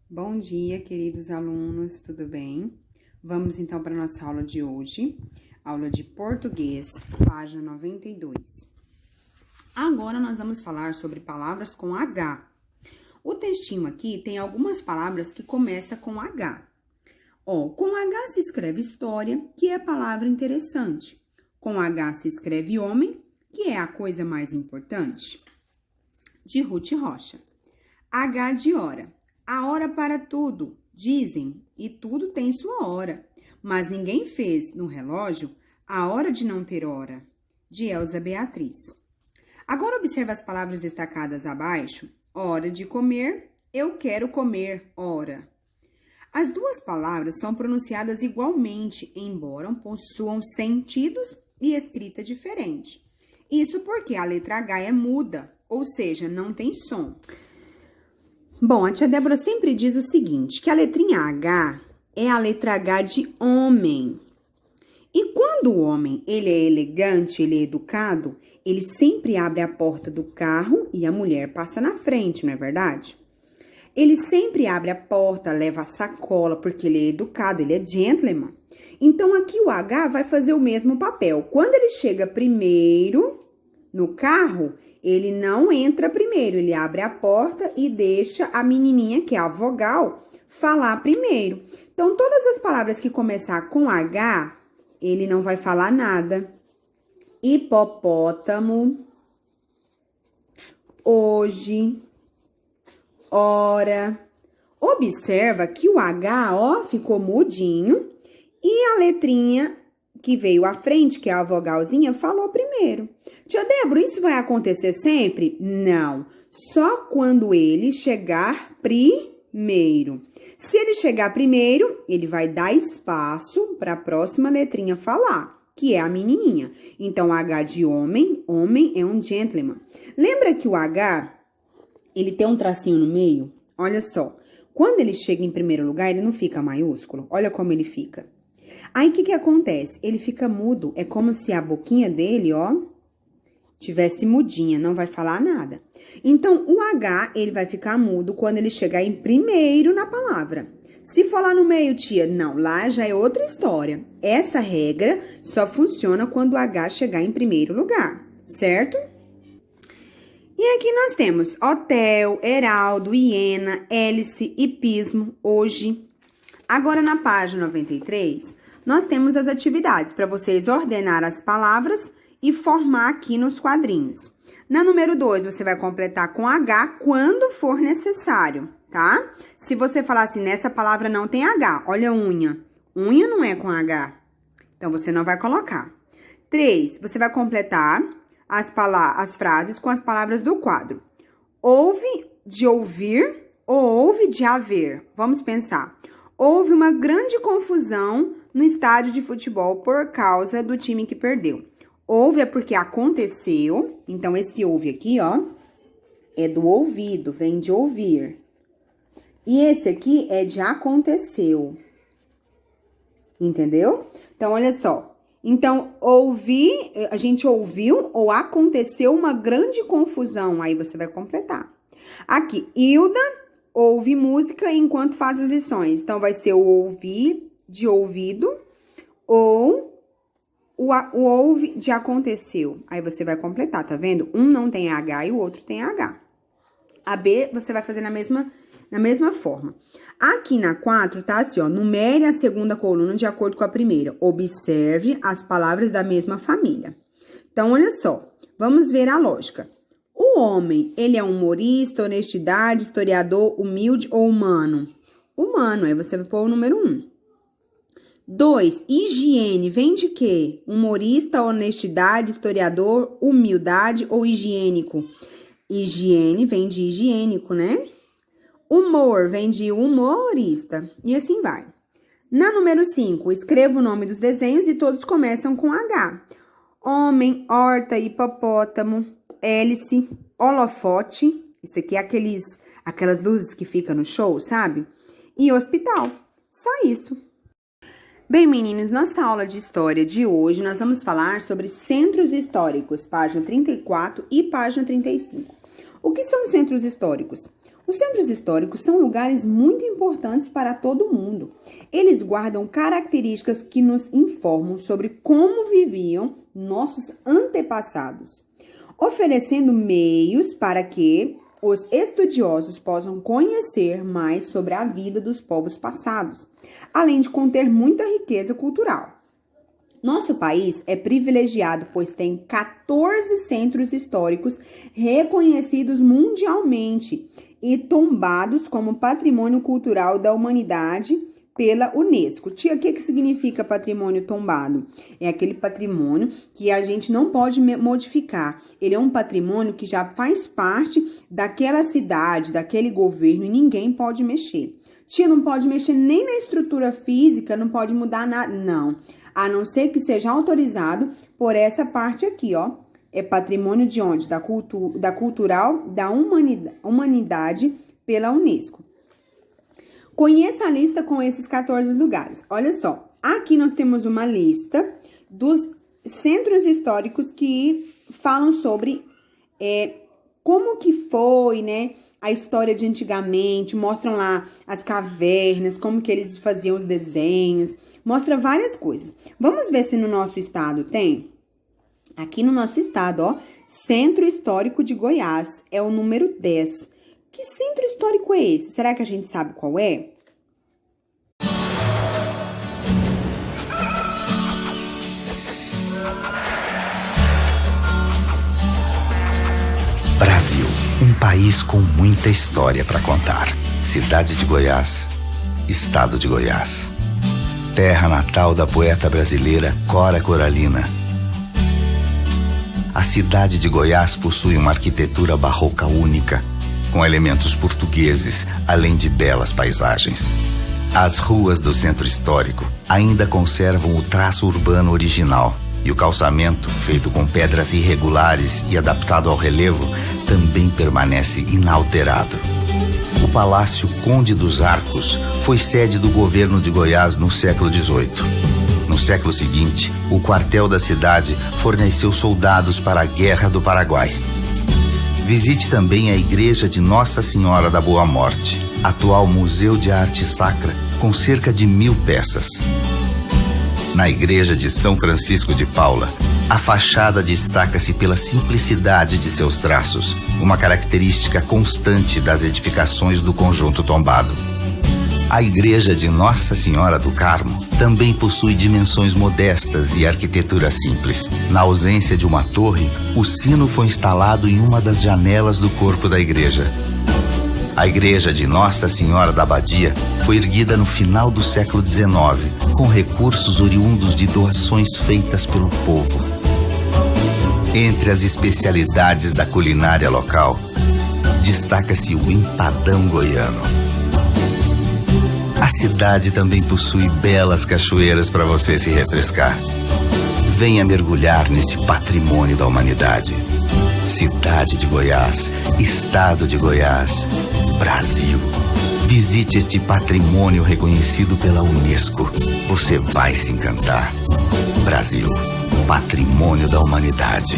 Bom dia, queridos alunos, tudo bem? Vamos então para a nossa aula de hoje, aula de português, página 92. Agora nós vamos falar sobre palavras com H. O textinho aqui tem algumas palavras que começam com H. Com H se escreve história, que é a palavra interessante. Com H se escreve homem, que é a coisa mais importante. De Ruth Rocha. H de hora. A hora para tudo, dizem, e tudo tem sua hora. Mas ninguém fez no relógio a hora de não ter hora. De Elza Beatriz. Agora observe as palavras destacadas abaixo. Hora de comer, eu quero comer, hora. As duas palavras são pronunciadas igualmente, embora possuam sentidos e escrita diferente. Isso porque a letra H é muda, ou seja, não tem som. Bom, a tia Débora sempre diz o seguinte, que a letrinha H é a letra H de homem. E quando o homem ele é elegante, ele é educado, ele sempre abre a porta do carro e a mulher passa na frente, não é verdade? Ele sempre abre a porta, leva a sacola, porque ele é educado, ele é gentleman. Então, aqui o H vai fazer o mesmo papel. Quando ele chega primeiro no carro, ele não entra primeiro, ele abre a porta e deixa a menininha, que é a vogal, falar primeiro. Então, todas as palavras que começar com H, ele não vai falar nada. Hipopótamo, hoje, hora. Observa que o H, ficou mudinho e a letrinha que veio à frente, que é a vogalzinha, falou primeiro. Tia Débora, isso vai acontecer sempre? Não, só quando ele chegar primeiro. Se ele chegar primeiro, ele vai dar espaço para a próxima letrinha falar, que é a menininha. Então, H de homem, homem é um gentleman. Lembra que o H, ele tem um tracinho no meio? Olha só, quando ele chega em primeiro lugar, ele não fica maiúsculo. Olha como ele fica. Aí, o que acontece? Ele fica mudo, é como se a boquinha dele, tivesse mudinha, não vai falar nada. Então, o H, ele vai ficar mudo quando ele chegar em primeiro na palavra. Se for lá no meio, tia, não, lá já é outra história. Essa regra só funciona quando o H chegar em primeiro lugar, certo? E aqui nós temos hotel, heraldo, hiena, hélice, hipismo, hoje. Agora, na página 93, nós temos as atividades para vocês ordenar as palavras e formar aqui nos quadrinhos. Na número 2, você vai completar com H quando for necessário, tá? Se você falar assim, nessa palavra não tem H, olha unha. Unha não é com H, então você não vai colocar. 3, você vai completar as frases com as palavras do quadro. Houve de ouvir ou houve de haver? Vamos pensar. Houve uma grande confusão no estádio de futebol por causa do time que perdeu. Houve é porque aconteceu, então esse houve aqui, é do ouvido, vem de ouvir. E esse aqui é de aconteceu. Entendeu? Então, olha só. Então, a gente ouviu ou aconteceu uma grande confusão, aí você vai completar. Aqui, Hilda ouve música enquanto faz as lições. Então, vai ser o ouvir de ouvido ou o ouve de aconteceu. Aí, você vai completar, tá vendo? Um não tem H e o outro tem H. A B, você vai fazer na mesma forma. Aqui na 4, tá assim, numere a segunda coluna de acordo com a primeira. Observe as palavras da mesma família. Então, olha só. Vamos ver a lógica. O homem, ele é humorista, honestidade, historiador, humilde ou humano? Humano, aí você vai pôr o número 1. 2, higiene, vem de quê? Humorista, honestidade, historiador, humildade ou higiênico? Higiene vem de higiênico, né? Humor vem de humorista, e assim vai. Na número 5, escreva o nome dos desenhos e todos começam com H. Homem, horta, hipopótamo, hélice, holofote, isso aqui é aquelas luzes que ficam no show, sabe? E hospital, só isso. Bem, meninos, nossa aula de história de hoje, nós vamos falar sobre centros históricos, página 34 e página 35. O que são centros históricos? Os centros históricos são lugares muito importantes para todo mundo. Eles guardam características que nos informam sobre como viviam nossos antepassados, oferecendo meios para que os estudiosos possam conhecer mais sobre a vida dos povos passados, além de conter muita riqueza cultural. Nosso país é privilegiado, pois tem 14 centros históricos reconhecidos mundialmente e tombados como Patrimônio Cultural da Humanidade pela Unesco. Tia, o que significa patrimônio tombado? É aquele patrimônio que a gente não pode modificar. Ele é um patrimônio que já faz parte daquela cidade, daquele governo e ninguém pode mexer. Tia, não pode mexer nem na estrutura física, não pode mudar nada. Não, a não ser que seja autorizado por essa parte aqui, ó. É patrimônio de onde? Da cultural da humanidade pela Unesco. Conheça a lista com esses 14 lugares. Olha só, aqui nós temos uma lista dos centros históricos que falam sobre como que foi, né, a história de antigamente, mostram lá as cavernas, como que eles faziam os desenhos, mostra várias coisas. Vamos ver se no nosso estado tem? Aqui no nosso estado, ó, Centro Histórico de Goiás, é o número 10. Que centro histórico é esse? Será que a gente sabe qual é? Brasil, um país com muita história para contar. Cidade de Goiás, estado de Goiás. Terra natal da poeta brasileira Cora Coralina. A cidade de Goiás possui uma arquitetura barroca única, com elementos portugueses, além de belas paisagens. As ruas do centro histórico ainda conservam o traço urbano original e o calçamento, feito com pedras irregulares e adaptado ao relevo, também permanece inalterado. O Palácio Conde dos Arcos foi sede do governo de Goiás no século XVIII. No século seguinte, o quartel da cidade forneceu soldados para a Guerra do Paraguai. Visite também a Igreja de Nossa Senhora da Boa Morte, atual Museu de Arte Sacra, com cerca de 1000 peças. Na Igreja de São Francisco de Paula, a fachada destaca-se pela simplicidade de seus traços, uma característica constante das edificações do conjunto tombado. A Igreja de Nossa Senhora do Carmo também possui dimensões modestas e arquitetura simples. Na ausência de uma torre, o sino foi instalado em uma das janelas do corpo da igreja. A Igreja de Nossa Senhora da Abadia foi erguida no final do século XIX, com recursos oriundos de doações feitas pelo povo. Entre as especialidades da culinária local, destaca-se o empadão goiano. A cidade também possui belas cachoeiras para você se refrescar. Venha mergulhar nesse patrimônio da humanidade. Cidade de Goiás, estado de Goiás, Brasil. Visite este patrimônio reconhecido pela Unesco. Você vai se encantar. Brasil, patrimônio da humanidade.